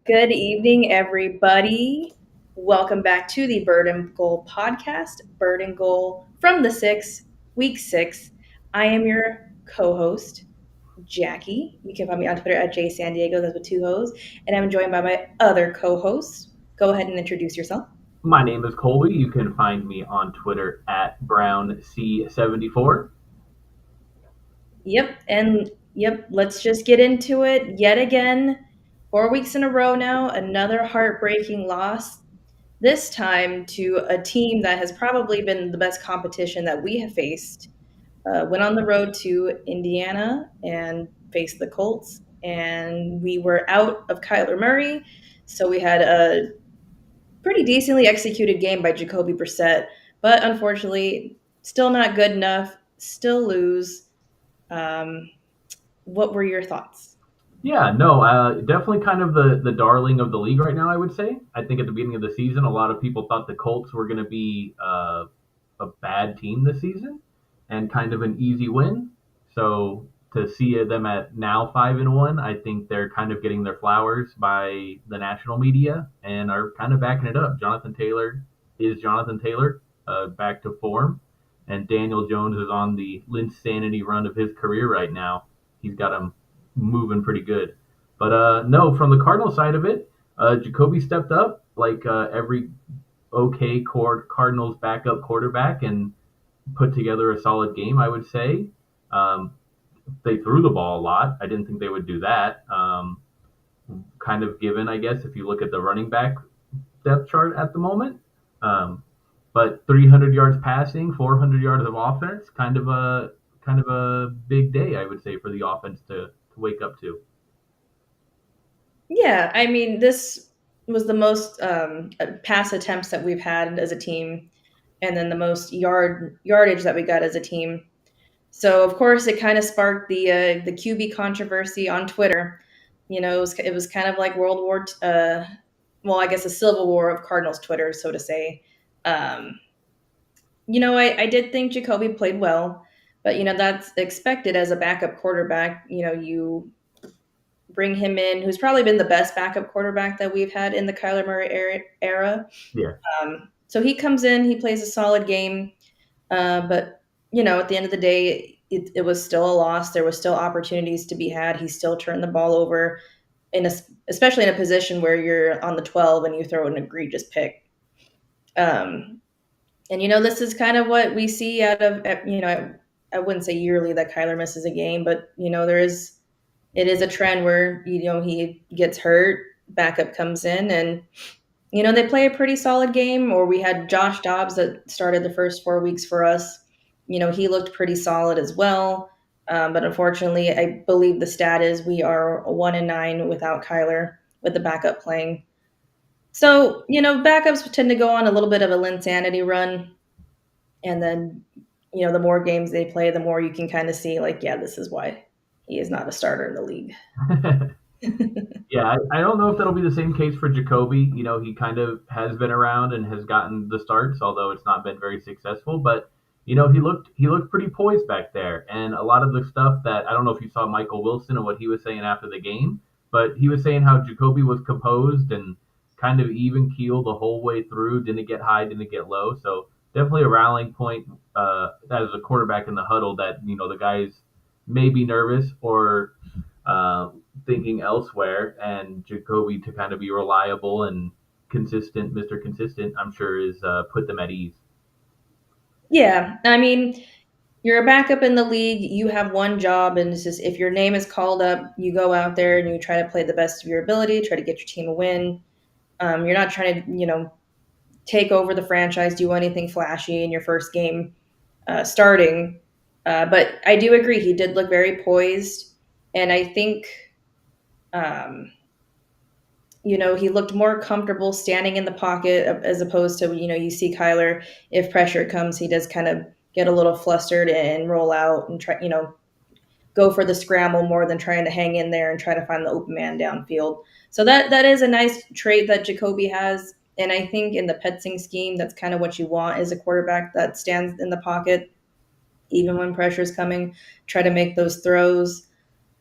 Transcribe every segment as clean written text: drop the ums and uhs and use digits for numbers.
Good evening, everybody. Welcome back to the Bird and Goal podcast, Bird and Goal from the Six, Week 6. I am your co host, Jackie. You can find me on Twitter at jsandiego, that's with two O's. And I'm joined by my other co host. Go ahead and introduce yourself. My name is Colby. You can find me on Twitter at BrownC74. Let's just get into it yet again. 4 weeks in a row now, another heartbreaking loss. This time to a team that has probably been the best competition that we have faced. Went on the road to Indiana and faced the Colts, and we were out of Kyler Murray. So we had a pretty decently executed game by Jacoby Brissett, but unfortunately, still not good enough. Still lose. Um, what were your thoughts? Yeah, no, definitely kind of the darling of the league right now, I would say. I think at the beginning of the season, a lot of people thought the Colts were going to be a bad team this season and kind of an easy win. So to see them at now 5-1, I think they're kind of getting their flowers by the national media and are kind of backing it up. Jonathan Taylor, back to form, and Daniel Jones is on the Linsanity run of his career right now. He's got him moving pretty good. But no, from the Cardinal side of it, Jacoby stepped up like every okay Cardinals backup quarterback and put together a solid game, I would say. Um, they threw the ball a lot. I didn't think they would do that. Kind of given, I guess, if you look at the running back depth chart at the moment. Um, but 300 yards passing, 400 yards of offense, kind of a big day, I would say, for the offense to wake up to. Yeah, I mean, this was the most pass attempts that we've had as a team, and then the most yardage that we got as a team. So of course, it kind of sparked the QB controversy on Twitter. It was kind of like well, I guess a civil war of Cardinals Twitter, so to say. Um, I did think Jacoby played well, but that's expected as a backup quarterback. You bring him in, who's probably been the best backup quarterback that we've had in the Kyler Murray era. Yeah. So he comes in, he plays a solid game, but at the end of the day, it was still a loss. There was still opportunities to be had. He still turned the ball over especially in a position where you're on the 12 and you throw an egregious pick. Um, and this is kind of what we see out of I wouldn't say yearly that Kyler misses a game, but it is a trend where he gets hurt, backup comes in, and they play a pretty solid game. Or we had Josh Dobbs that started the first 4 weeks for us. He looked pretty solid as well. But unfortunately, I believe the stat is we are 1-9 without Kyler with the backup playing. So, backups tend to go on a little bit of a Linsanity run. And then, the more games they play, the more you can kind of see, like, yeah, this is why he is not a starter in the league. Yeah, I don't know if that'll be the same case for Jacoby. He kind of has been around and has gotten the starts, although it's not been very successful. But he looked pretty poised back there, and a lot of the stuff that I don't know if you saw Michael Wilson and what he was saying after the game, but he was saying how Jacoby was composed and kind of even keel the whole way through, didn't get high, didn't get low. So definitely a rallying point as a quarterback in the huddle that the guys may be nervous or uh, thinking elsewhere, and Jacoby to kind of be reliable and consistent, Mr. Consistent, I'm sure is put them at ease. Yeah, I mean, you're a backup in the league. You have one job, and it's just if your name is called up, you go out there and you try to play the best of your ability, try to get your team a win. You're not trying to, take over the franchise, do anything flashy in your first game starting. But I do agree, he did look very poised, and I think, um, he looked more comfortable standing in the pocket as opposed to, you see Kyler, if pressure comes, he does kind of get a little flustered and roll out and try, go for the scramble more than trying to hang in there and try to find the open man downfield. So that is a nice trait that Jacoby has. And I think in the Petsing scheme, that's kind of what you want is a quarterback that stands in the pocket, even when pressure's coming, try to make those throws.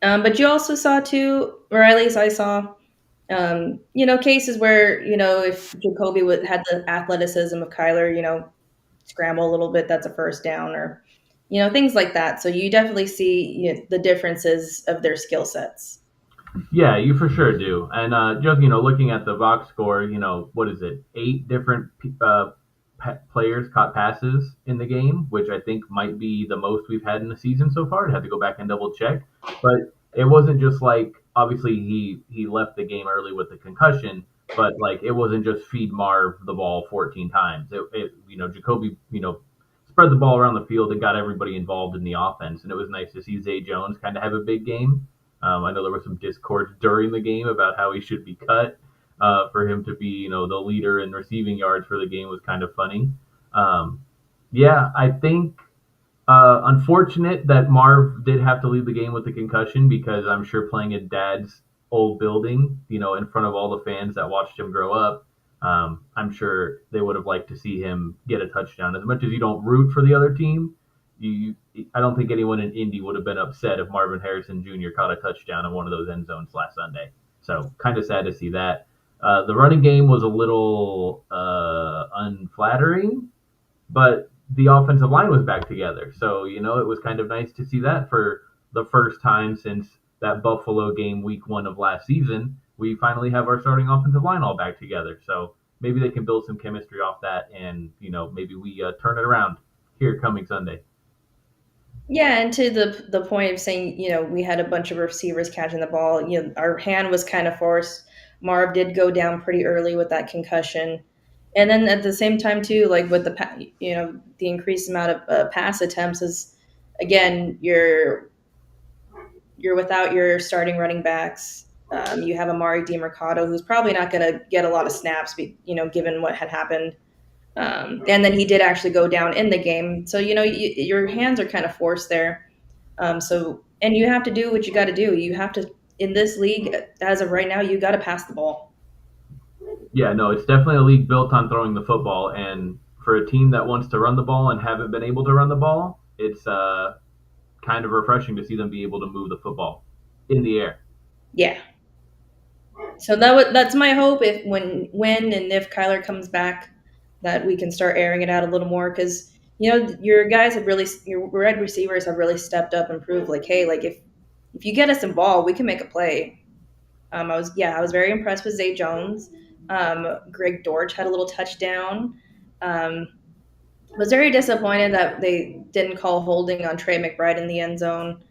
But you also saw too, or at least I saw, Cases where, if Jacoby had the athleticism of Kyler, scramble a little bit, that's a first down, or, things like that. So you definitely see, the differences of their skill sets. Yeah, you for sure do. And just looking at the box score, what is it? Eight different players caught passes in the game, which I think might be the most we've had in the season so far. I had to go back and double check, but it wasn't just like obviously he left the game early with the concussion, but like it wasn't just feed Marv the ball 14 times. Jacoby spread the ball around the field and got everybody involved in the offense, and it was nice to see Zay Jones kind of have a big game. I know there was some discord during the game about how he should be cut. For him to be, the leader in receiving yards for the game was kind of funny. Um, yeah, I think unfortunate that Marv did have to leave the game with the concussion because I'm sure playing in Dad's old building, in front of all the fans that watched him grow up, I'm sure they would have liked to see him get a touchdown. As much as you don't root for the other team, you I don't think anyone in Indy would have been upset if Marvin Harrison Jr. caught a touchdown in one of those end zones last Sunday. So kind of sad to see that. The running game was a little unflattering, but the offensive line was back together. So, it was kind of nice to see that for the first time since that Buffalo game week 1 of last season. We finally have our starting offensive line all back together. So maybe they can build some chemistry off that and, maybe we turn it around here coming Sunday. Yeah, and to the point of saying, we had a bunch of receivers catching the ball. Our hand was kind of forced. Marv did go down pretty early with that concussion, and then at the same time too, like with the increased amount of pass attempts is, again, you're without your starting running backs. You have Amari DiMercado, who's probably not going to get a lot of snaps, given what had happened. And then he did actually go down in the game. So, your hands are kind of forced there. And you have to do what you got to do. You have to, in this league, as of right now, you got to pass the ball. Yeah, no, it's definitely a league built on throwing the football. And for a team that wants to run the ball and haven't been able to run the ball, it's kind of refreshing to see them be able to move the football in the air. Yeah. So that's my hope. If when and if Kyler comes back, that we can start airing it out a little more, because your guys have really, your red receivers have really stepped up and proved, like, hey, like, if you get us involved, we can make a play. I was very impressed with Zay Jones. Greg Dortch had a little touchdown. Um, was very disappointed that they didn't call holding on Trey McBride in the end zone.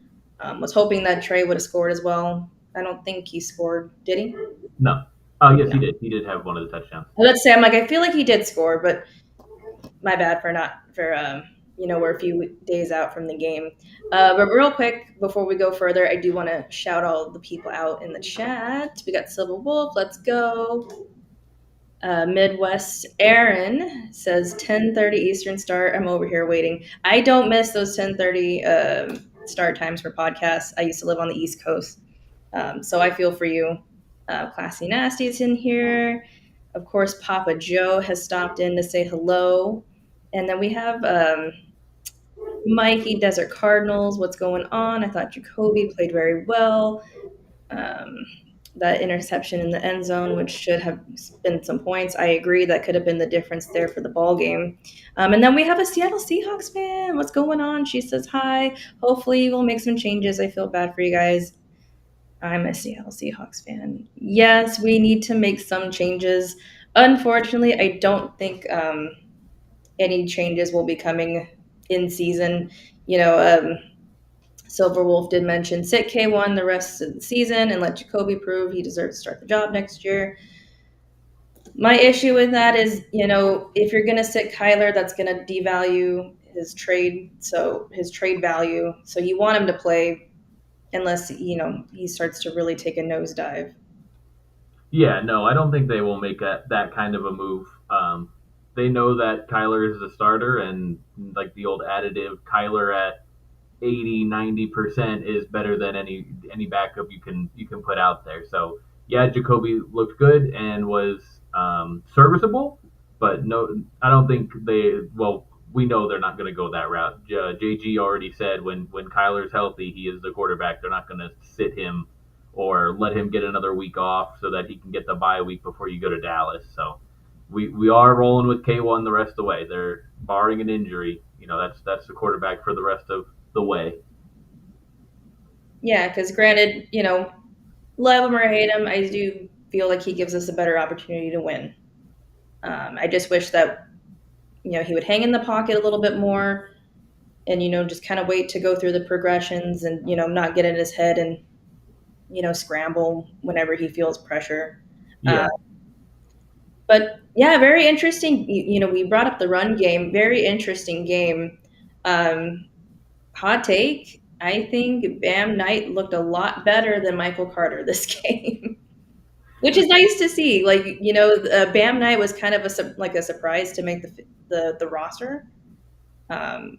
Was hoping that Trey would have scored as well. I don't think he scored. Did he? No. Oh, yes, he No. did. He did have one of the touchdowns. Let's say, I'm like, I feel like he did score, but my bad for not for we're a few days out from the game. But real quick before we go further, I do want to shout all the people out in the chat. We got Silver Wolf. Let's go. Midwest Aaron says 10:30 Eastern start. I'm over here waiting. I don't miss those 10:30 start times for podcasts. I used to live on the East Coast, so I feel for you. Classy Nasty's in here. Of course, Papa Joe has stopped in to say hello, and then we have Mikey Desert Cardinals. What's going on? I thought Jacoby played very well. Um, that interception in the end zone, which should have been some points. I agree, that could have been the difference there for the ball game. And then we have a Seattle Seahawks fan. What's going on? She says hi. Hopefully we'll make some changes. I feel bad for you guys. I'm a Seattle Seahawks fan. Yes, we need to make some changes. Unfortunately, I don't think any changes will be coming in season. You know, Silver Wolf did mention sit K1 the rest of the season and let Jacoby prove he deserves to start the job next year. My issue with that is, if you're going to sit Kyler, that's going to devalue his trade value. So you want him to play unless, he starts to really take a nosedive. Yeah, no, I don't think they will make that kind of a move. They know that Kyler is the starter, and like the old additive, Kyler at 80-90% is better than any backup you can put out there. So yeah, Jacoby looked good and was serviceable, but no, I don't think they. Well, we know they're not going to go that route. JG already said when Kyler's healthy, he is the quarterback. They're not going to sit him or let him get another week off so that he can get the bye week before you go to Dallas. So we are rolling with K1 the rest of the way. They're barring an injury. That's the quarterback for the rest of the way. Yeah, because granted, love him or hate him, I do feel like he gives us a better opportunity to win. I just wish that he would hang in the pocket a little bit more, and just kind of wait to go through the progressions, and not get in his head and scramble whenever he feels pressure. Yeah, But yeah, very interesting. We brought up the run game. Very interesting game. Um, Hot take. I think Bam Knight looked a lot better than Michael Carter this game, which is nice to see. Like Bam Knight was kind of like a surprise to make the roster. Um,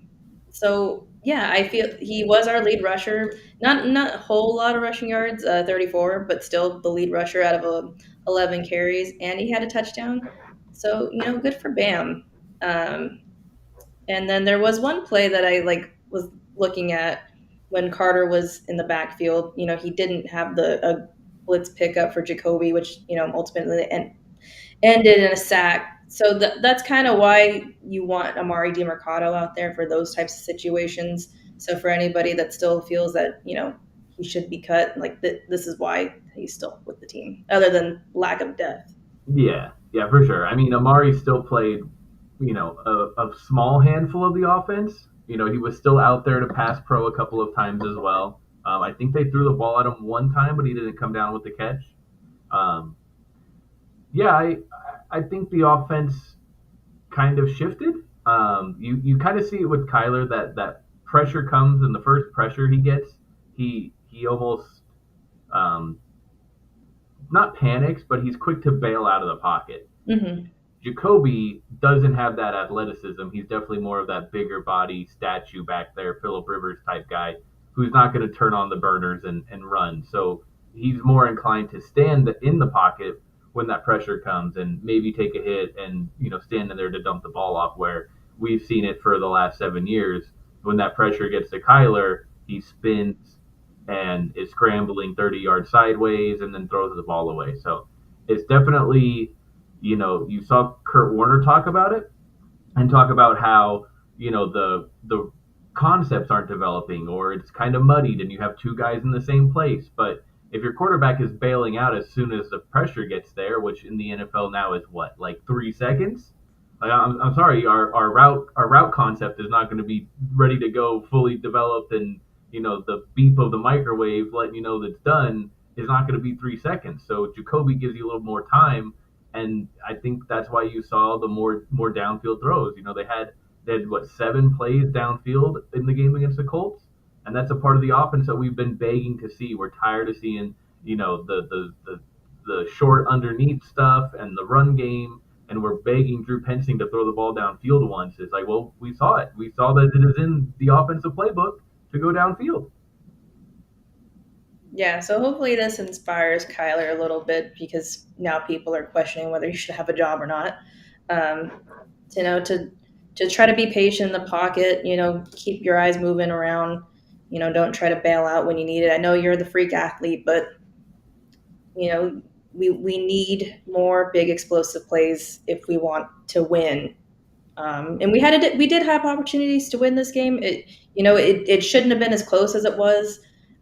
so yeah, I feel he was our lead rusher. Not a whole lot of rushing yards, 34, but still the lead rusher out of 11 carries, and he had a touchdown. So good for Bam. Um, and then there was one play that I was looking at when Carter was in the backfield. He didn't have the a blitz pickup for Jacoby, which ultimately ended in a sack. So that's kind of why you want Amari DiMercato out there for those types of situations. So for anybody that still feels that he should be cut, like this is why he's still with the team, other than lack of depth. yeah, for sure. I mean, Amari still played, a small handful of the offense. He was still out there to pass pro a couple of times as well. I think they threw the ball at him one time, but he didn't come down with the catch. Um, yeah, I think the offense kind of shifted. You kind of see it with Kyler that pressure comes, and the first pressure he gets, he almost um, not panics, but he's quick to bail out of the pocket. Hmm. Jacoby doesn't have that athleticism. He's definitely more of that bigger body statue back there, Philip Rivers type guy, who's not going to turn on the burners and run. So he's more inclined to stand in the pocket when that pressure comes and maybe take a hit and stand in there to dump the ball off. Where we've seen it for the last 7 years, when that pressure gets to Kyler, he spins and is scrambling 30 yards sideways and then throws the ball away. So it's definitely, you saw Kurt Warner talk about it and talk about how, the concepts aren't developing, or it's kind of muddied and you have two guys in the same place. But if your quarterback is bailing out as soon as the pressure gets there, which in the NFL now is what, like 3 seconds? Like, I'm sorry, our route concept is not going to be ready to go fully developed, and the beep of the microwave letting you know that it's done is not going to be 3 seconds. So Jacoby gives you a little more time, and I think that's why you saw the more downfield throws. They had what, 7 plays downfield in the game against the Colts, and that's a part of the offense that we've been begging to see. We're tired of seeing the short underneath stuff and the run game, and we're begging Drew Pensing to throw the ball downfield once. It's like, well, we saw it. We saw that it is in the offensive playbook to go downfield. Yeah, so hopefully this inspires Kyler a little bit, because now people are questioning whether he should have a job or not. Um, to try to be patient in the pocket, keep your eyes moving around, don't try to bail out when you need it. I know you're the freak athlete, but you know, we need more big explosive plays if we want to win. And we did have opportunities to win this game. It shouldn't have been as close as it was,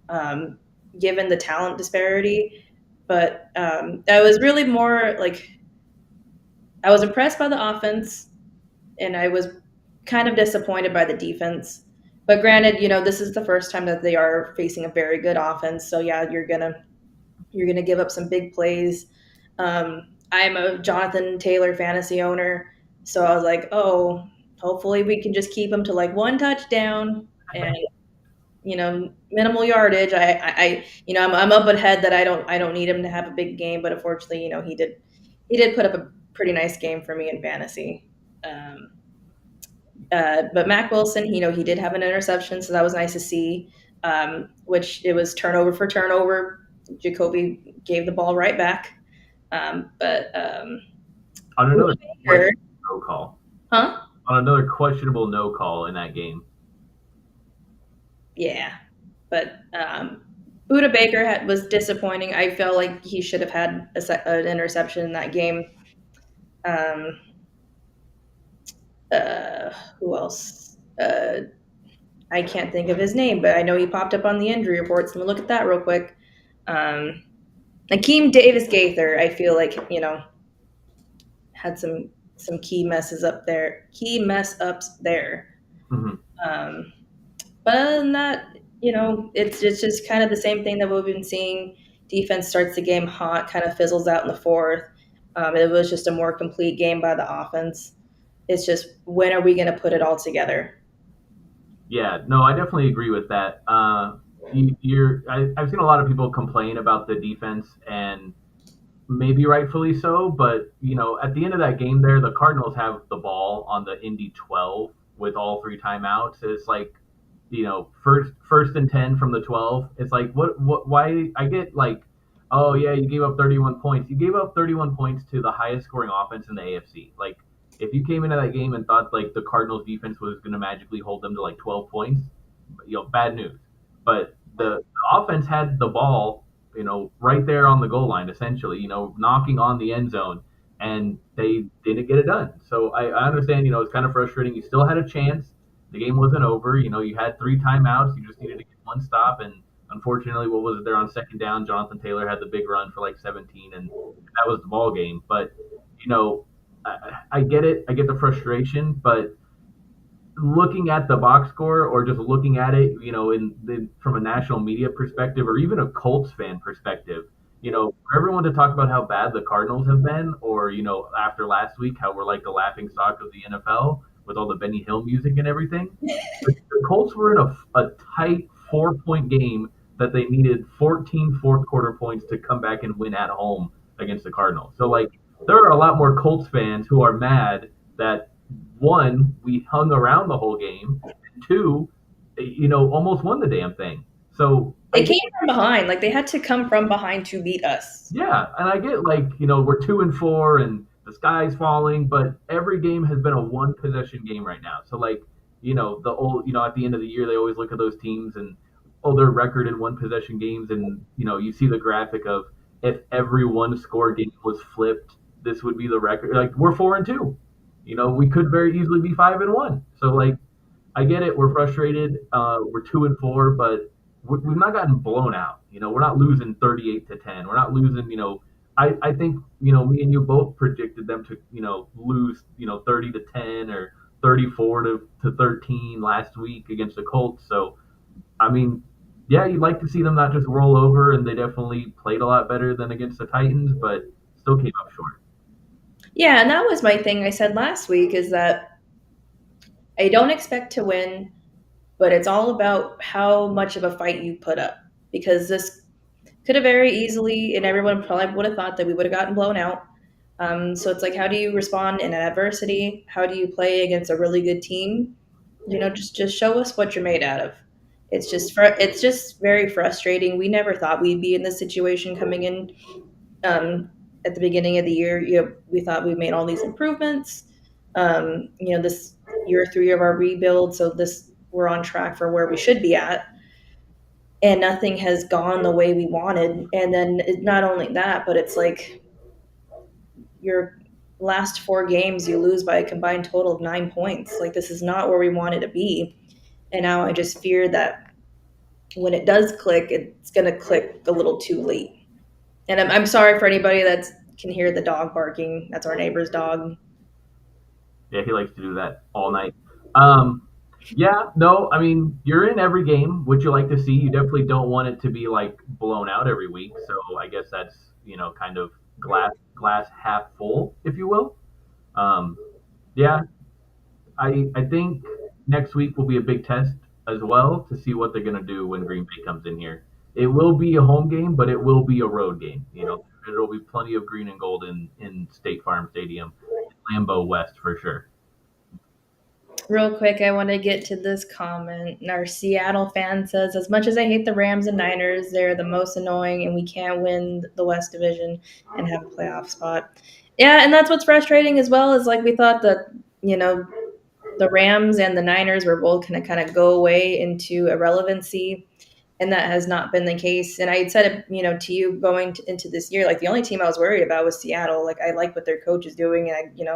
um, given the talent disparity. But I was really more like, I was impressed by the offense, and I was kind of disappointed by the defense. But granted, this is the first time that they are facing a very good offense. So yeah, you're gonna give up some big plays. I'm a Jonathan Taylor fantasy owner, so I was like, oh, hopefully we can just keep him to like one touchdown and minimal yardage. I'm up ahead that I don't need him to have a big game, but unfortunately, he did put up a pretty nice game for me in fantasy. Um, but Mac Wilson, he did have an interception, so that was nice to see. Which it was turnover for turnover. Jacoby gave the ball right back. But On another Baker, questionable no call. huh? On another questionable no call in that game. Yeah, but Buda Baker was disappointing. I felt like he should have had an interception in that game. Um, uh, who else? I can't think of his name, but I know he popped up on the injury reports. Let me look at that real quick. Um, Akeem Davis Gaither, I feel like had some key mess ups there. Hmm. Um, but other than that, it's just kind of the same thing that we've been seeing. Defense starts the game hot, kind of fizzles out in the fourth. It was just a more complete game by the offense. It's just when are we going to put it all together? Yeah, no, I definitely agree with that. I've seen a lot of people complain about the defense, and maybe rightfully so. But at the end of that game, there, the Cardinals have the ball on the Indy 12 with all three timeouts. It's like, first and 10 from the 12. It's like, what? Why? I get like, oh yeah, you gave up 31 points. You gave up 31 points to the highest scoring offense in the AFC. Like, if you came into that game and thought like the Cardinals defense was going to magically hold them to like 12 points, bad news. But the offense had the ball, right there on the goal line, essentially, knocking on the end zone, and they didn't get it done. So I understand, it's kind of frustrating. You still had a chance. The game wasn't over. You had three timeouts. You just needed to get one stop, and unfortunately, what was it there on second down? Jonathan Taylor had the big run for like 17, and that was the ball game. But you know, I get it. I get the frustration, but looking at the box score or just looking at it, from a national media perspective or even a Colts fan perspective, for everyone to talk about how bad the Cardinals have been, or after last week, how we're like the laughing stock of the NFL with all the Benny Hill music and everything. The Colts were in a tight 4 point game that they needed 14 fourth quarter points to come back and win at home against the Cardinals. So, like, there are a lot more Colts fans who are mad that, one, we hung around the whole game, and two, almost won the damn thing. So I They get, came from behind. Like they had to come from behind to beat us. yeah, and I get, like, we're 2-4 and the sky's falling, but every game has been a one possession game right now. So, like, the old, at the end of the year they always look at those teams and, oh, their record in one possession games, and you see the graphic of, if every one score game was flipped, this would be the record. Like, we're 4-2. We could very easily be 5-1. So, like, I get it. We're frustrated. We're 2-4, but we've not gotten blown out. We're not losing 38-10. We're not losing. I think me and you both predicted them to lose 30-10 or 34-13 last week against the Colts. So I mean, yeah, you'd like to see them not just roll over, and they definitely played a lot better than against the Titans, but still came up short. Yeah, and that was my thing I said last week is that I don't expect to win, but it's all about how much of a fight you put up because this could have very easily, and everyone probably would have thought that we would have gotten blown out. So it's like, how do you respond in adversity? How do you play against a really good team? Just show us what you're made out of. It's just very frustrating. We never thought we'd be in this situation coming in at the beginning of the year. We thought we made all these improvements. This year 3 of our rebuild, so this we're on track for where we should be at, and nothing has gone the way we wanted. And then not only that, but it's like your last 4 games you lose by a combined total of 9 points. Like this is not where we wanted to be. And now I just fear that when it does click, it's going to click a little too late. And I'm sorry for anybody that can hear the dog barking. That's our neighbor's dog. Yeah, he likes to do that all night. Um, yeah, no, I mean, you're in every game, which you like to see. You definitely don't want it to be like blown out every week. So I guess that's kind of glass half full, if you will. Um, yeah, I think next week will be a big test as well to see what they're gonna do when Green Bay comes in here. It will be a home game, but it will be a road game. There'll be plenty of green and gold in State Farm Stadium, Lambeau West for sure. Real quick, I want to get to this comment. Our Seattle fan says, as much as I hate the Rams and Niners, they're the most annoying, and we can't win the West Division and have a playoff spot. Yeah, and that's what's frustrating as well. Is like we thought that you know the Rams and the Niners were both going to kind of go away into irrelevancy, and that has not been the case. And I had said it, to you going into this year, like the only team I was worried about was Seattle. Like I like what their coach is doing, and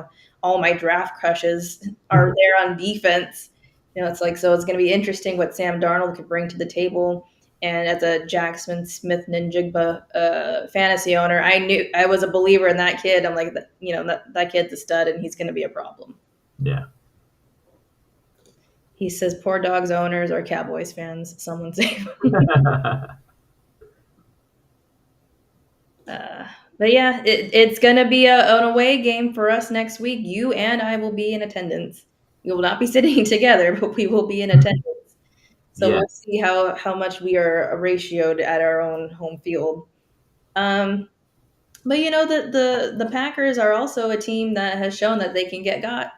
all my draft crushes are there on defense. It's like so it's going to be interesting what Sam Darnold could bring to the table. And as a Jackson Smith Ninjigba fantasy owner, I knew I was a believer in that kid. I'm like, that kid's a stud, and he's going to be a problem. Yeah. He says, "Poor dogs owners are Cowboys fans." Someone say. But yeah, it's going to be an away game for us next week. You and I will be in attendance. We will not be sitting together, but we will be in attendance. So Yeah. we'll see how much we are ratioed at our own home field. But the Packers are also a team that has shown that they can get got.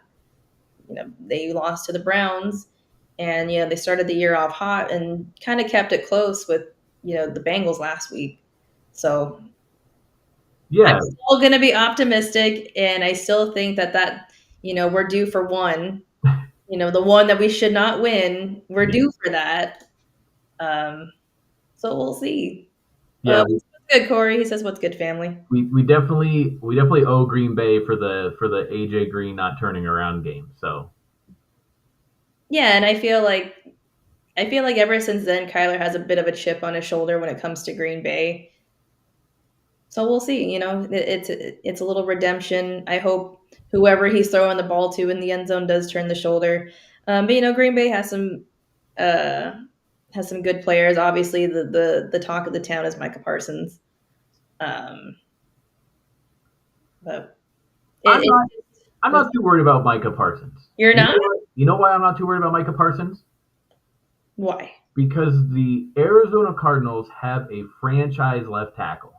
They lost to the Browns, and they started the year off hot and kind of kept it close with the Bengals last week. So I'm Yeah. still going to be optimistic, and I still think that we're due for one. The one that we should not win, we're Yeah. due for that. Um, so we'll see. Yeah. What's good, Corey? He says, "What's good, family?" We definitely owe Green Bay for the AJ Green not turning around game. So Yeah, and I feel like ever since then, Kyler has a bit of a chip on his shoulder when it comes to Green Bay. So we'll see. It's a little redemption. I hope whoever he's throwing the ball to in the end zone does turn the shoulder. But Green Bay uh, has some good players. Obviously, the talk of the town is Micah Parsons. Um, but I'm it, not I'm not too worried about Micah Parsons. you're not. You know why I'm not too worried about Micah Parsons? Why? Because the Arizona Cardinals have a franchise left tackle.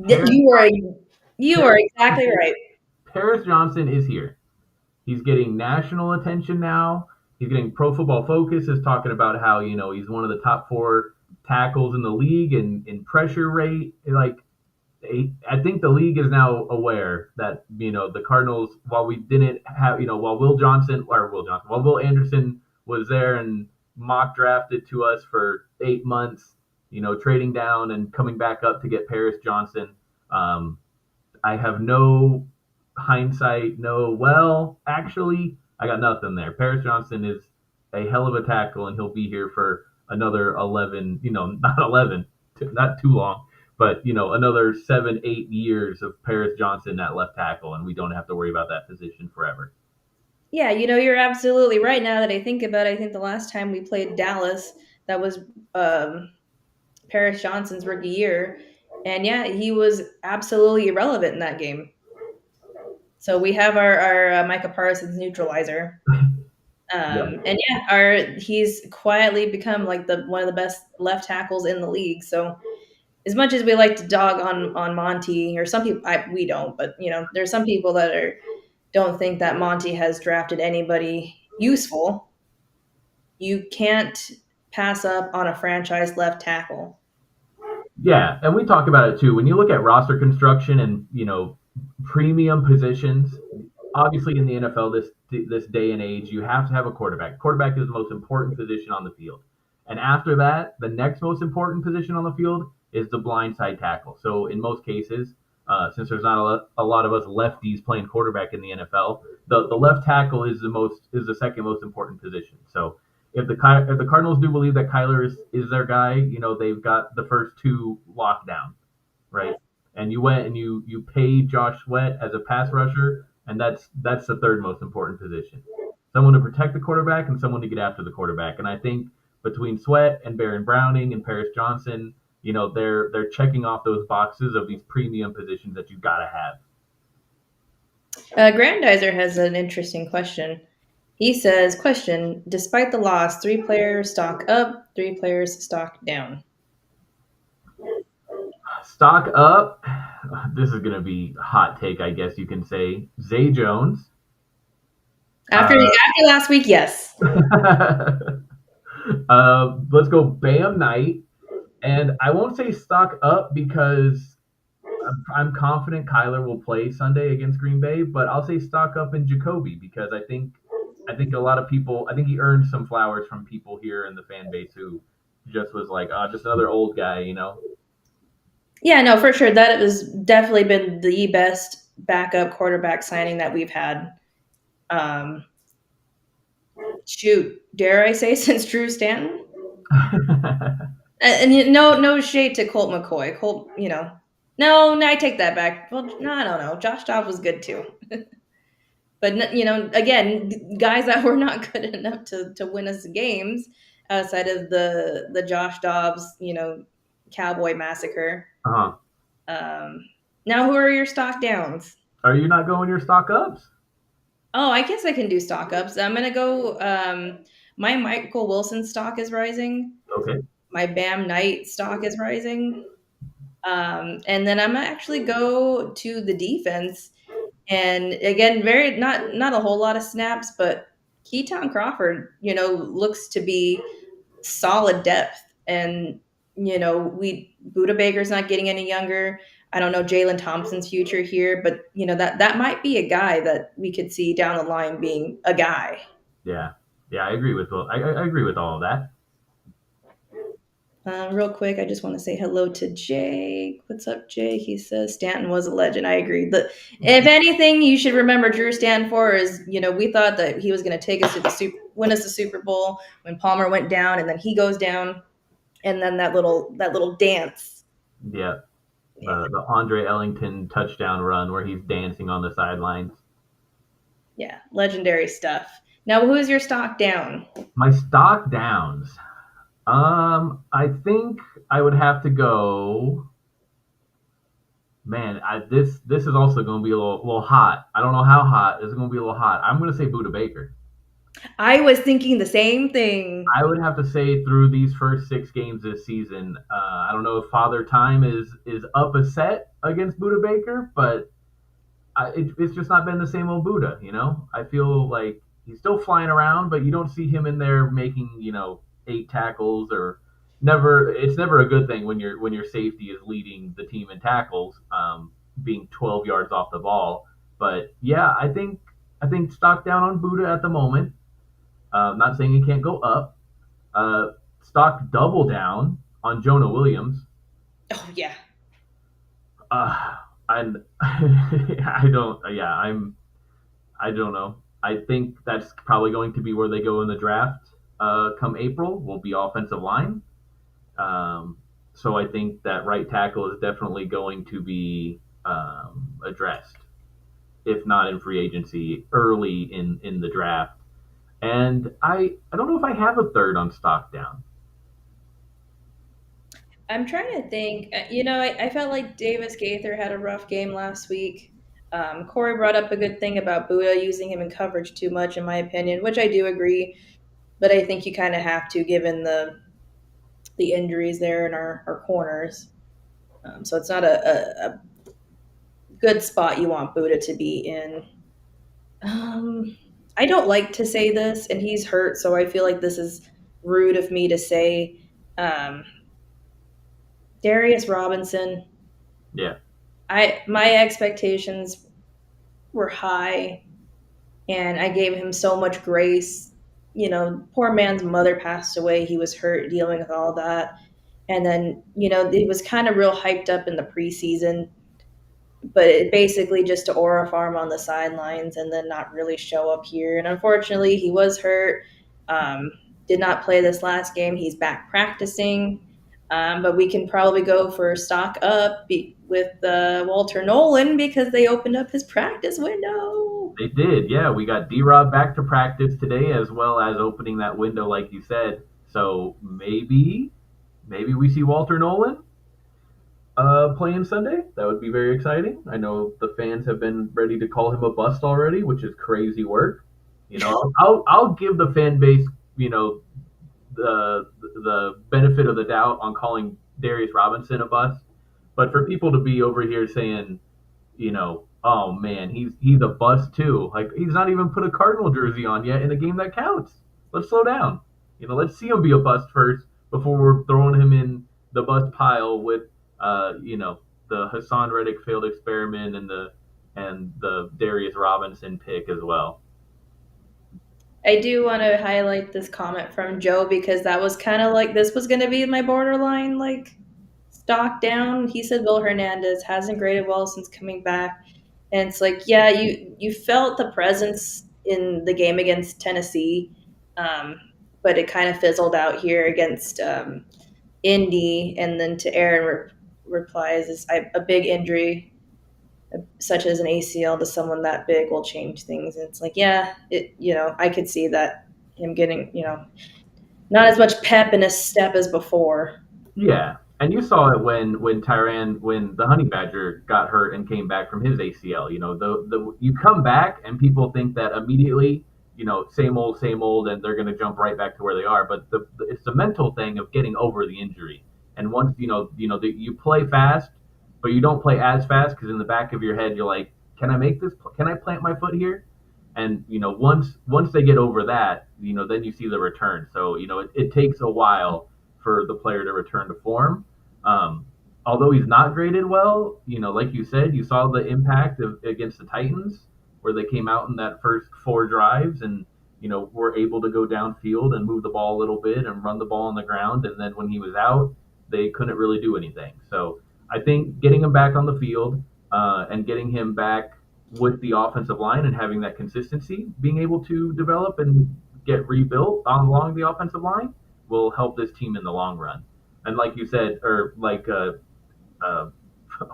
Th- Paris, You are you are Paris, exactly right. Paris Johnson is here. He's getting national attention now. He's getting Pro Football Focus is talking about how he's one of the top four tackles in the league in pressure rate. Like I think the league is now aware that the Cardinals, while we didn't have while Will Anderson was there and mock drafted to us for 8 months, trading down and coming back up to get Paris Johnson. Um, I have no hindsight, no, well, actually, I got nothing there. Paris Johnson is a hell of a tackle, and he'll be here for another 11, not 11, not too long, but, another 7, 8 years of Paris Johnson at left tackle, and we don't have to worry about that position forever. Yeah, you're absolutely right. Now that I think about it, I think the last time we played Dallas, that was um, Paris Johnson's rookie year, and yeah, he was absolutely irrelevant in that game. So we have our Micah Parsons neutralizer, Yeah. and yeah, he's quietly become like the one of the best left tackles in the league. So as much as we like to dog on Monty, or some people, we don't, but there's some people that don't think that Monty has drafted anybody useful. You can't pass up on a franchise left tackle. Yeah, and we talk about it too. When you look at roster construction and premium positions, obviously in the NFL this day and age, you have to have a quarterback. Quarterback is the most important position on the field, and after that, the next most important position on the field is the blindside tackle. So in most cases, since there's not a lot of us lefties playing quarterback in the NFL, the left tackle is the second most important position. So if the Cardinals do believe that Kyler is their guy, they've got the first two locked down, right? And you went and you paid Josh Sweat as a pass rusher, and that's the third most important position. Someone to protect the quarterback and someone to get after the quarterback. And I think between Sweat and Baron Browning and Paris Johnson, they're checking off those boxes of these premium positions that you gotta have. Grandizer has an interesting question. He says, "Question: Despite the loss, three players stock up, three players stock down." Stock up. This is gonna be a hot take, I guess you can say. Zay Jones. After last week, yes. Let's go Bam Knight. And I won't say stock up because I'm confident Kyler will play Sunday against Green Bay, but I'll say stock up in Jacoby because I think a lot of people, I think he earned some flowers from people here in the fan base who just was like, oh, just another old guy, you know. Yeah, no, for sure. That has definitely been the best backup quarterback signing that we've had. Um, Shoot, dare I say, since Drew Stanton? No shade to Colt McCoy. Colt, no, I take that back. Well, no, I don't know. Josh Dobbs was good too, but again, guys that were not good enough to win us games outside of the Josh Dobbs, Cowboy massacre. uh-huh. Um, Now, who are your stock downs? Are you not going your stock ups? Oh, I guess I can do stock ups. I'm gonna go. My Michael Wilson stock is rising. Okay. My Bam Knight stock is rising. And then I'm gonna actually go to the defense. And again, very not a whole lot of snaps, but Keaton Crawford, looks to be solid depth. And we Buda Baker's not getting any younger. I don't know Jalen Thompson's future here, but that might be a guy that we could see down the line being a guy. Yeah. Yeah, I agree with I agree with all of that. Real quick, I just want to say hello to Jake. What's up, Jake? He says Stanton was a legend. I agree. If anything, you should remember Drew Stanton for is we thought that he was going to take us to win us the Super Bowl when Palmer went down, and then he goes down, and then that little dance. Yeah. Yeah, The Andre Ellington touchdown run where he's dancing on the sidelines. yeah, legendary stuff. Now, who is your stock down? My stock downs. I think I would have to go. Man, this is also going to be a little hot. I don't know how hot. It's going to be a little hot. I'm going to say Buda Baker. I was thinking the same thing. I would have to say through these first 6 games this season, I don't know if Father Time is up a set against Buda Baker, but it's just not been the same old Buddha. I feel like he's still flying around, but you don't see him in there making 8 tackles or never. It's never a good thing when your safety is leading the team in tackles, being 12 yards off the ball. But yeah, I think stock down on Buddha at the moment. Not saying he can't go up. Uh, Stock double down on Jonah Williams. Oh yeah, And I don't. Yeah, I don't know. I think that's probably going to be where they go in the draft. Come April, will be offensive line. Um, so I think that right tackle is definitely going to be addressed, if not in free agency, early in the draft. And I don't know if I have a third on stock down. I'm trying to think. I felt like Davis Gaither had a rough game last week. Corey brought up a good thing about Buddha using him in coverage too much, in my opinion, which I do agree. But I think you kind of have to, given the injuries there in our corners. So it's not a good spot you want Buddha to be in. Um, I don't like to say this, and he's hurt, so I feel like this is rude of me to say. Um, Darius Robinson. Yeah, My expectations were high, and I gave him so much grace. Poor man's mother passed away. He was hurt dealing with all that. And then, it was kind of real hyped up in the preseason, but it basically just to aura farm on the sidelines and then not really show up here. And unfortunately, he was hurt. Um, did not play this last game. He's back practicing. But we can probably go for stock up with Walter Nolan because they opened up his practice window. they did. Yeah, we got D Rob back to practice today, as well as opening that window, like you said. So maybe we see Walter Nolan playing Sunday. That would be very exciting. I know the fans have been ready to call him a bust already, which is crazy work. I'll give the fan base, you know, the benefit of the doubt on calling Darius Robinson a bust, but for people to be over here saying, oh man, he's a bust too. Like he's not even put a Cardinal jersey on yet in a game that counts. Let's slow down. Let's see him be a bust first before we're throwing him in the bust pile with the Hassan Reddick failed experiment and the Darius Robinson pick as well. I do want to highlight this comment from Joe because that was kind of like this was going to be my borderline like stock down. He said Will Hernandez hasn't graded well since coming back, and it's like yeah, you felt the presence in the game against Tennessee, um, but it kind of fizzled out here against Indy, and then to Aaron replies is a big injury such as an ACL to someone that big will change things. And it's like, yeah, I could see that him getting, not as much pep in his step as before. Yeah, and you saw it when the honey badger got hurt and came back from his ACL. The you come back and people think that immediately, same old, and they're going to jump right back to where they are. But it's the mental thing of getting over the injury. And once you play fast, but you don't play as fast because in the back of your head you're like, can I make this? Can I plant my foot here? And once they get over that, then you see the return. So it takes a while for the player to return to form. Um, Although he's not graded well, like you said, you saw the impact against the Titans, where they came out in that first four drives and were able to go downfield and move the ball a little bit and run the ball on the ground. And then when he was out, they couldn't really do anything. So I think getting him back on the field and getting him back with the offensive line and having that consistency, being able to develop and get rebuilt along the offensive line will help this team in the long run. And like you said, or like uh, oh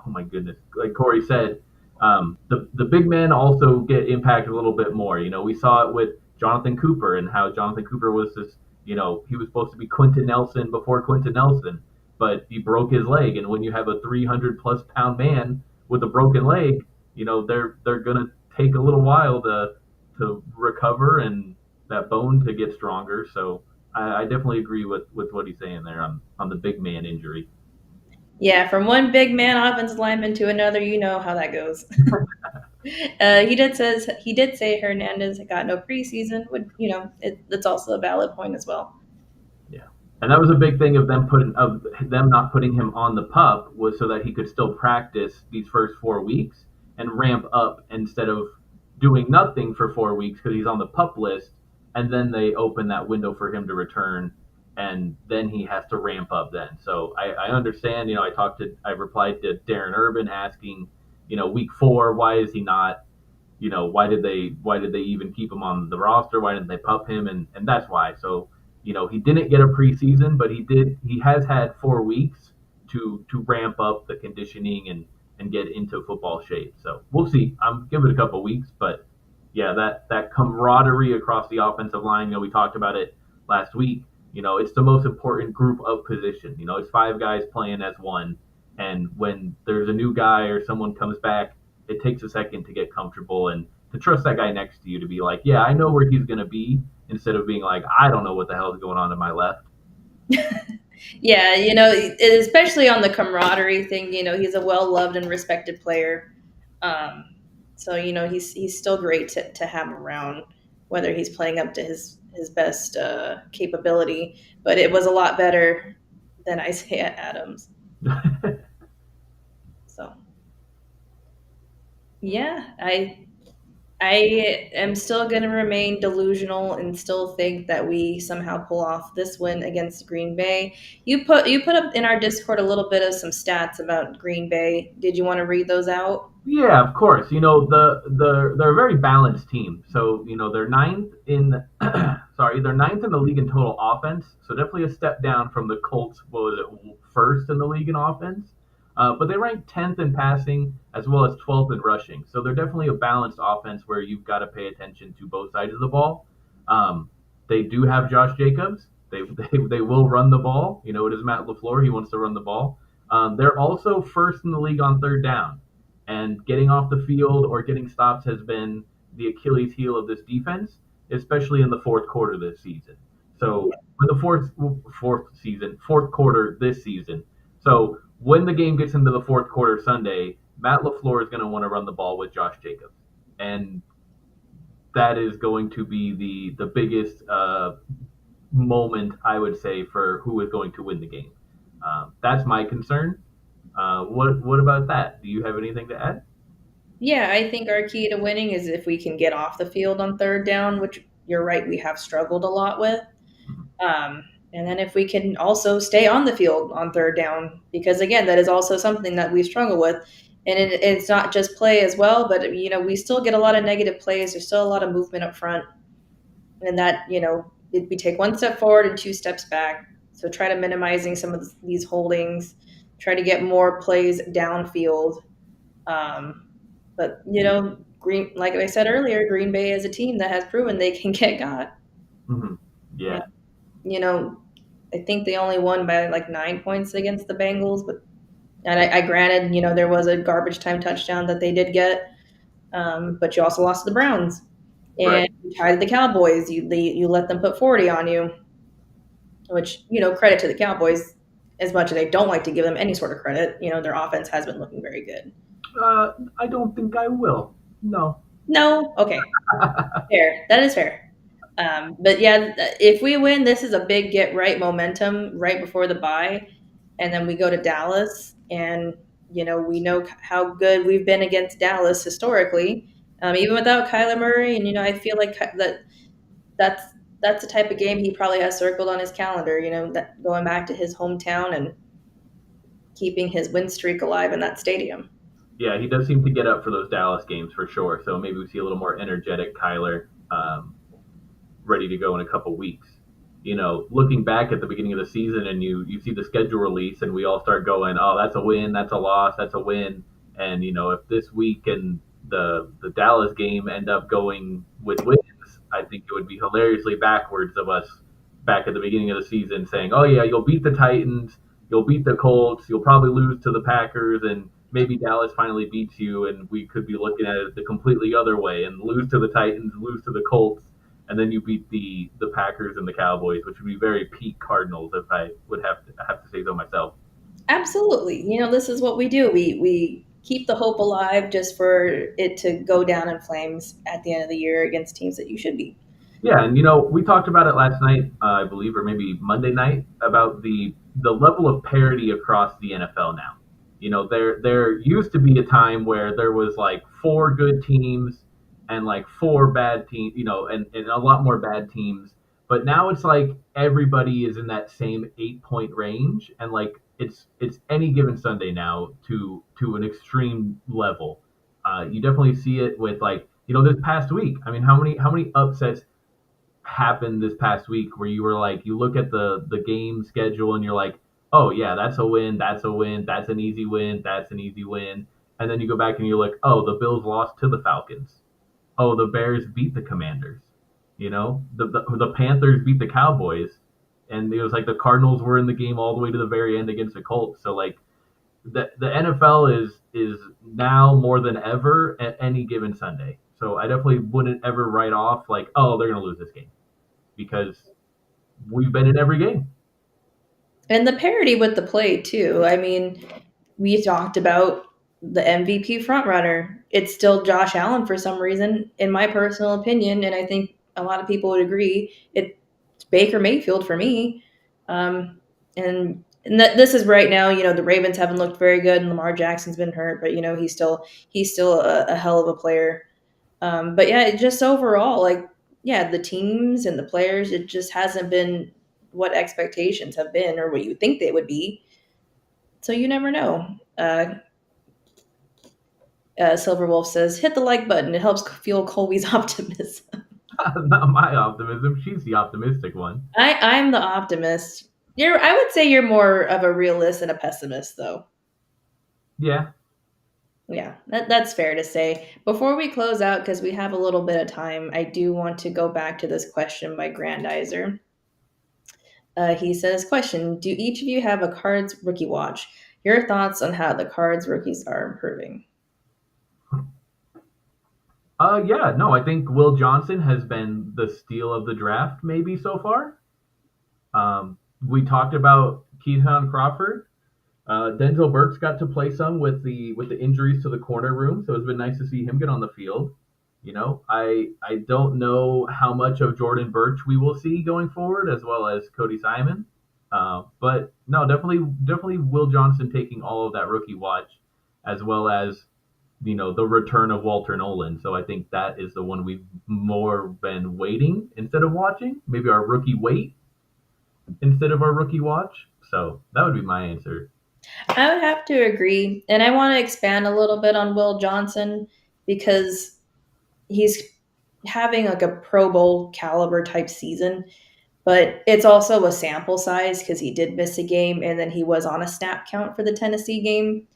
my goodness, like Corey said, the big men also get impacted a little bit more. We saw it with Jonathan Cooper and how Jonathan Cooper was this. He was supposed to be Quentin Nelson before Quentin Nelson, but he broke his leg. And when you have a 300+ pound man with a broken leg, they're gonna take a little while to recover and that bone to get stronger. So I definitely agree with what he's saying there on the big man injury. Yeah, from one big man offensive lineman to another, you know how that goes. He did say Hernandez got no preseason. Would that's also a valid point as well. Yeah, and that was a big thing of them not putting him on the pup was so that he could still practice these first 4 weeks and ramp up instead of doing nothing for 4 weeks because he's on the pup list, and then they open that window for him to return, and then he has to ramp up then. So I understand. I replied to Darren Urban asking, week 4, why is he not why did they even keep him on the roster? Why didn't they pup him? And that's why. So he didn't get a preseason, but he has had 4 weeks to ramp up the conditioning and get into football shape. So we'll see. I'm give it a couple weeks, but yeah, that camaraderie across the offensive line. We talked about it last week. It's the most important group of position. It's five guys playing as one, and when there's a new guy or someone comes back, it takes a second to get comfortable and to trust that guy next to you to be like, yeah, I know where he's going to be, instead of being like, I don't know what the hell is going on to my left. Yeah, especially on the camaraderie thing. He's a well loved and respected player. So he's still great to have around, whether he's playing up to his best capability. But it was a lot better than Isaiah Adams. So yeah, I am still going to remain delusional and still think that we somehow pull off this win against Green Bay. You put up in our Discord a little bit of some stats about Green Bay. Did you want to read those out? Yeah, of course. They're a very balanced team. So they're ninth in sorry, they're ninth in the league in total offense. So definitely a step down from the Colts. What was it, first in the league in offense? But they rank 10th in passing as well as 12th in rushing. So they're definitely a balanced offense where you've got to pay attention to both sides of the ball. Um, they do have Josh Jacobs. They will run the ball. It is Matt LaFleur. He wants to run the ball. They're also first in the league on third down, and getting off the field or getting stops has been the Achilles heel of this defense, especially in the fourth quarter this season. So in the fourth quarter this season. So when the game gets into the fourth quarter Sunday, Matt LaFleur is going to want to run the ball with Josh Jacobs, and that is going to be the biggest moment, I would say, for who is going to win the game. That's my concern. What about that? Do you have anything to add? Yeah, I think our key to winning is if we can get off the field on third down, which you're right, we have struggled a lot with. And then if we can also stay on the field on third down, because again, that is also something that we struggle with. And it's not just play as well, but we still get a lot of negative plays. There's still a lot of movement up front, and that we take one step forward and two steps back. So try to minimizing some of these holdings, try to get more plays downfield. Um, but Green, like I said earlier, Green Bay is a team that has proven they can get got. Hmm. And Yeah, you know, I think they only won by like 9 points against the Bengals, but and I granted, there was a garbage time touchdown that they did get, but you also lost to the Browns right. and you tied the Cowboys. You let them put 40 on you, which credit to the Cowboys. As much as I don't like to give them any sort of credit, their offense has been looking very good. I don't think I will. No. No, okay, fair. That is fair. But yeah, if we win, this is a big get right momentum right before the bye, and then we go to Dallas, and we know how good we've been against Dallas historically, even without Kyler Murray. And I feel like that's that's the type of game he probably has circled on his calendar. That going back to his hometown and keeping his win streak alive in that stadium. Yeah, he does seem to get up for those Dallas games for sure. So maybe we see a little more energetic Kyler, ready to go in a couple weeks. Looking back at the beginning of the season and you see the schedule release and we all start going, oh, that's a win, that's a loss, that's a win. And if this week and the Dallas game end up going with wins, I think it would be hilariously backwards of us back at the beginning of the season saying, oh yeah, you'll beat the Titans, you'll beat the Colts, you'll probably lose to the Packers, and maybe Dallas finally beats you, and we could be looking at it the completely other way and lose to the Titans, lose to the Colts, and then you beat the Packers and the Cowboys, which would be very peak Cardinals if I would have to say so myself. Absolutely. This is what we do. We keep the hope alive just for it to go down in flames at the end of the year against teams that you should be. Yeah, and we talked about it last night, I believe, or maybe Monday night, about the level of parity across the NFL now. There used to be a time where there was like four good teams and like four bad teams, and a lot more bad teams. But now it's like everybody is in that same 8 point range, and like it's any given Sunday now to an extreme level. You definitely see it with like this past week. I mean, how many upsets happened this past week where you were like, you look at the game schedule and you're like, oh yeah, that's a win, that's a win, that's an easy win, that's an easy win, and then you go back and you're like, oh, the Bills lost to the Falcons, oh, the Bears beat the Commanders, the Panthers beat the Cowboys, and it was like the Cardinals were in the game all the way to the very end against the Colts. So like the NFL is now more than ever at any given Sunday. So I definitely wouldn't ever write off like, oh, they're gonna lose this game because we've been in every game. And the parity with the play too. I mean, we talked about the MVP frontrunner. It's still Josh Allen for some reason, in my personal opinion, and I think a lot of people would agree. It's Baker Mayfield for me. And this is right now. The Ravens haven't looked very good, and Lamar Jackson's been hurt, but he's still a hell of a player. But yeah, just overall, like yeah, the teams and the players, it just hasn't been what expectations have been or what you think they would be. So you never know. Silverwolf says, "Hit the like button. It helps fuel Colby's optimism." Not my optimism. She's the optimistic one. I'm the optimist. I would say you're more of a realist and a pessimist, though. Yeah. Yeah, that's fair to say. Before we close out, because we have a little bit of time, I do want to go back to this question by Grandizer. He says, "Question: Do each of you have a Cards rookie watch? Your thoughts on how the Cards rookies are improving?" Yeah. No, I think Will Johnson has been the steal of the draft, maybe so far. We talked about Keaton Crawford. Denzel Burks got to play some with the injuries to the corner room, so it's been nice to see him get on the field. I don't know how much of Jordan Birch we will see going forward, as well as Cody Simon. But no, definitely Will Johnson taking all of that rookie watch, as well as the return of Walter Nolan. So I think that is the one we've more been waiting instead of watching. Maybe our rookie wait instead of our rookie watch. So that would be my answer. I would have to agree. And I want to expand a little bit on Will Johnson because he's having like a Pro Bowl caliber type season, but it's also a sample size because he did miss a game and then he was on a snap count for the Tennessee game.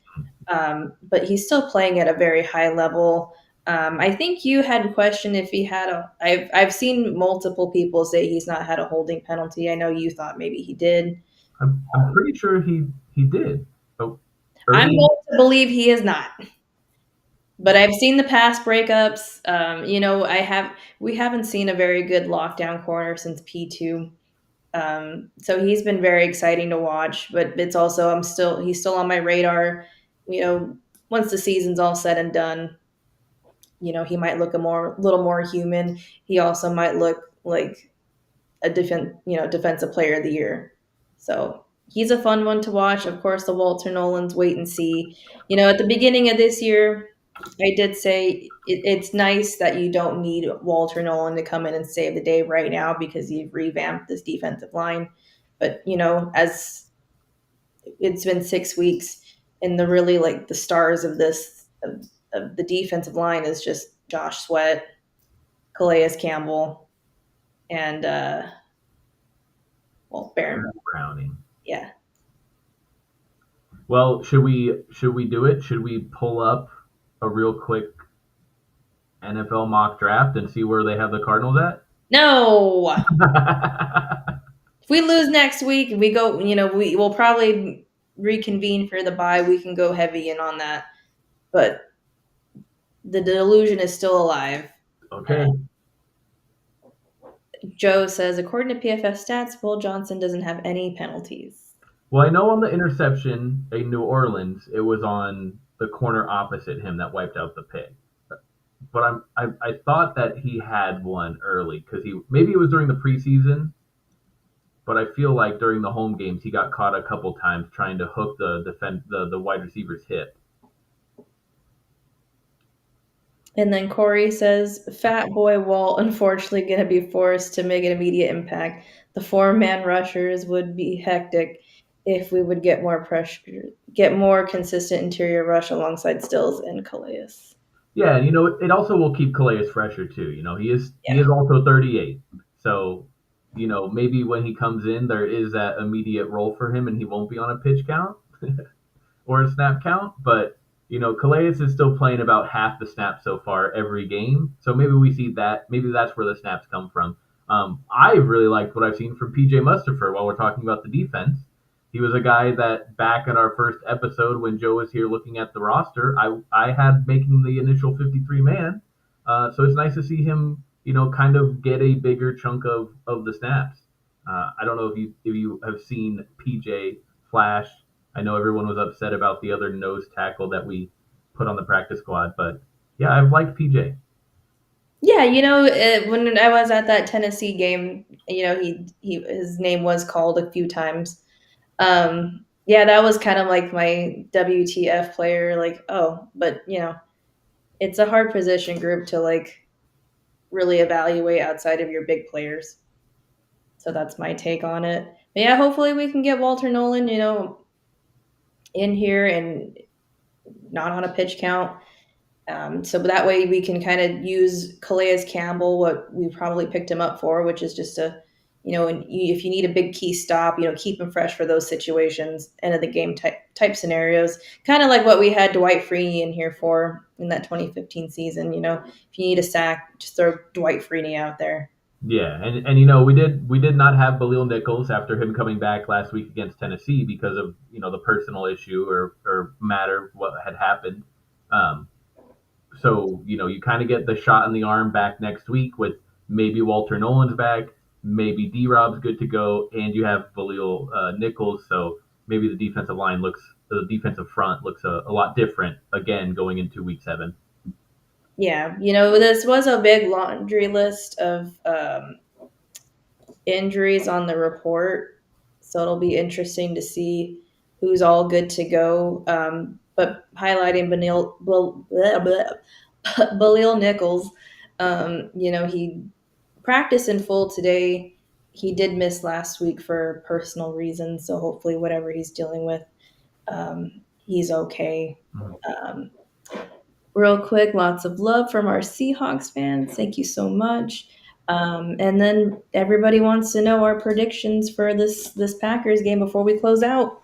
But he's still playing at a very high level. I think you had questioned if he had a. I've seen multiple people say he's not had a holding penalty. I know you thought maybe he did. I'm pretty sure he did. Oh, I'm early. going to believe he is not. But I've seen the pass breakups. I have. We haven't seen a very good lockdown corner since P2. So he's been very exciting to watch. But it's also he's still on my radar. You know, once the season's all said and done, he might look a little more human. He also might look like a defensive player of the year. So he's a fun one to watch. Of course, the Walter Nolan's wait and see. At the beginning of this year, I did say it's nice that you don't need Walter Nolan to come in and save the day right now because you've revamped this defensive line. But as it's been 6 weeks, and the really like the stars of of the defensive line is just Josh Sweat, Calais Campbell, and Baron. Browning. Yeah. Well, should we do it? Should we pull up a real quick NFL mock draft and see where they have the Cardinals at? No. If we lose next week, we go. We will probably reconvene for the bye. We can go heavy in on that, but the delusion is still alive. Okay. Joe says, according to PFF stats, Will Johnson doesn't have any penalties. Well, I know on the interception in New Orleans, it was on the corner opposite him that wiped out the pick. But I thought that he had one early because maybe it was during the preseason, but I feel like during the home games he got caught a couple times trying to hook the wide receiver's hip. And then Corey says, Fat Boy Walt unfortunately going to be forced to make an immediate impact. The four-man rushers would be hectic if we would get more pressure, get more consistent interior rush alongside Stills and Calais. Yeah, and it also will keep Calais fresher too. He Yeah. is also 38, so maybe when he comes in, there is that immediate role for him, and he won't be on a pitch count or a snap count. But Calais is still playing about half the snaps so far every game, so maybe we see that. Maybe that's where the snaps come from. I really liked what I've seen from PJ Mustafer while we're talking about the defense. He was a guy that back in our first episode when Joe was here looking at the roster, I had making the initial 53 man. So it's nice to see him, kind of get a bigger chunk of the snaps. I don't know if you have seen PJ flash. I know everyone was upset about the other nose tackle that we put on the practice squad, but yeah, I've liked PJ. Yeah, when I was at that Tennessee game, his name was called a few times. Yeah, that was kind of like my WTF player. Like, oh, but it's a hard position group to like really evaluate outside of your big players. So that's my take on it. But yeah, hopefully we can get Walter Nolan, in here and not on a pitch count. So that way we can kind of use Calais Campbell, what we probably picked him up for, which is just and if you need a big key stop, keep him fresh for those situations, end of the game type scenarios, kind of like what we had Dwight Freeney in here for in that 2015 season. If you need a sack, just throw Dwight Freeney out there. Yeah, and we did not have Balil Nichols after him coming back last week against Tennessee because of the personal issue or matter what had happened. Um, so you kind of get the shot in the arm back next week with maybe Walter Nolan's back, maybe D Rob's good to go, and you have Balil Nichols. So maybe the defensive front looks a lot different again going into week 7. Yeah, this was a big laundry list of injuries on the report, so it'll be interesting to see who's all good to go. but highlighting Balil Nichols. He practiced in full today. He did miss last week for personal reasons, so hopefully, whatever he's dealing with, he's okay. Mhm. Um, Real quick, lots of love from our Seahawks fans. Thank you so much. And then everybody wants to know our predictions for this Packers game before we close out.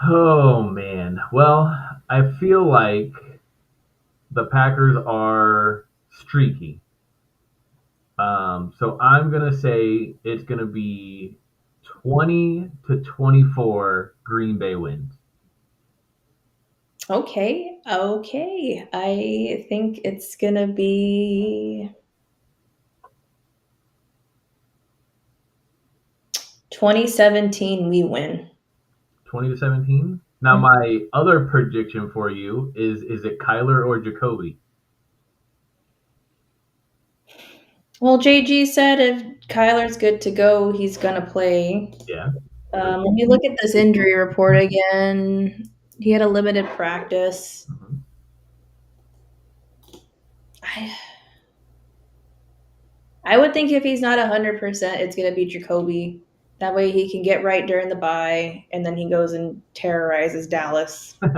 Oh man. Well, I feel like the Packers are streaky. So I'm gonna say it's gonna be 20-24 Green Bay wins. Okay, okay. I think it's gonna be 2017. We win. 20-17. Now Mhm. my other prediction for you is it Kyler or Jacoby? Well, JG said if Kyler's good to go, he's gonna play. Yeah. Let me look at this injury report again. He had a limited practice. Mhm. I, I would think if he's not 100%, it's going to be Jacoby. That way he can get right during the bye, and then he goes and terrorizes Dallas. All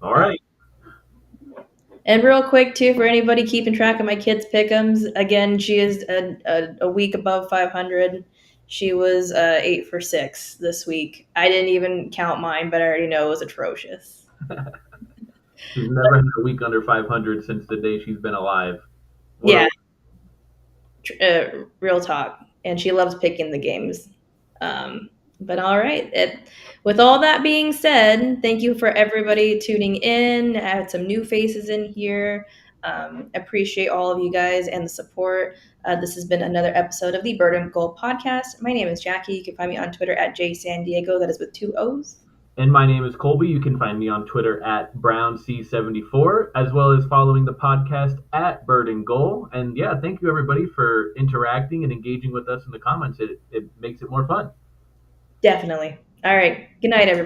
Uh, right. and real quick, too, for anybody keeping track of my kids' pick'ems, again, she is a week above 500. She was 8 for 6 this week. I didn't even count mine, but I already know it was atrocious. She's never had a week under 500 since the day she's been alive. What a Yeah, real talk. And she loves picking the games. But all right. With all that being said, thank you for everybody tuning in. I had some new faces in here. Appreciate all of you guys and the support. This has been another episode of the Bird and Gold podcast. My name is Jackie. You can find me on Twitter at jsandiego. That is with 2 O's. And my name is Colby. You can find me on Twitter at BrownC74, as well as following the podcast at Bird and Goal. And yeah, thank you everybody for interacting and engaging with us in the comments. It makes it more fun. Definitely. All right. Good night, everybody.